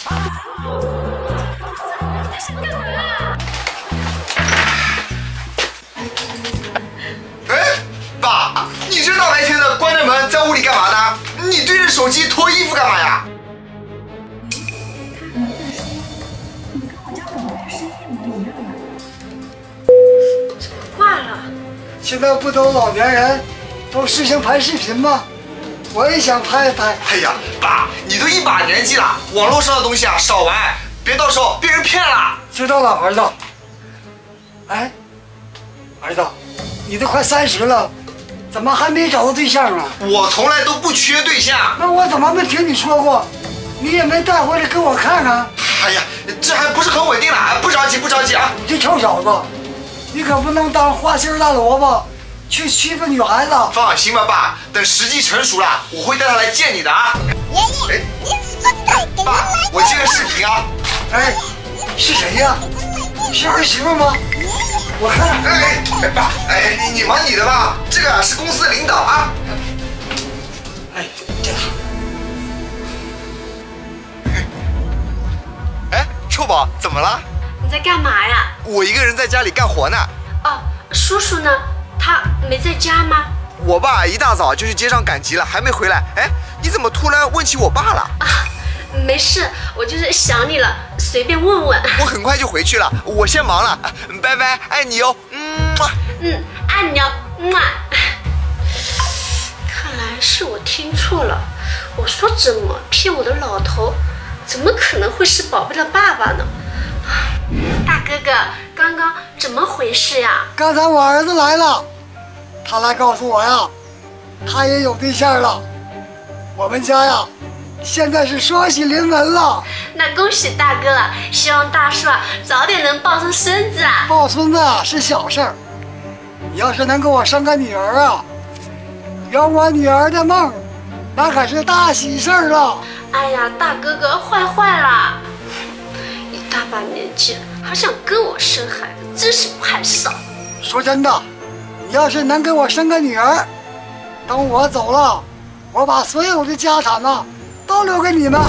他想干嘛？哎，爸，你这大白天的关着门在屋里干嘛呢？你对着手机脱衣服干嘛呀？挂了。现在不都老年人都实行拍视频吗？我也想拍一拍。哎呀，爸，你都一把年纪了，网络上的东西啊少玩，别到时候被人骗了。知道了，儿子。哎，儿子，你都快30了，怎么还没找到对象啊？我从来都不缺对象。那我怎么没听你说过？你也没带回来给我看看。哎呀，这还不是很稳定呢，不着急，不着急啊。你这臭小子，你可不能当花心大萝卜去欺负女孩子。放心吧，爸，等时机成熟了，我会带她来见你的啊。爷爷，您说对，给爸，我接个视频啊。哎，是谁呀？是儿媳妇吗？我看。哎，爸，哎，你忙你的吧，这个是公司领导啊。哎，这他。哎，臭宝，怎么了？你在干嘛呀？我一个人在家里干活呢。哦，叔叔呢？他没在家吗？我爸一大早就去街上赶集了，还没回来。哎，你怎么突然问起我爸了？没事，我就是想你了，随便问问。我很快就回去了，我先忙了，拜拜，爱你哦。爱你哦，看来是我听错了，我说怎么骗我的老头，怎么可能会是宝贝的爸爸呢？大哥哥，刚刚怎么回事呀？刚才我儿子来了，他来告诉我呀，他也有对象了。我们家呀，现在是双喜临门了。那恭喜大哥了，希望大叔啊早点能抱上孙子啊！抱孙子是小事儿，你要是能给我生个女儿啊，圆我女儿的梦，那可是大喜事儿了。哎呀，大哥哥坏了，一大把年纪还想跟我生孩子，真是不害臊。说真的，你要是能给我生个女儿，等我走了，我把所有的家产呢都留给你们。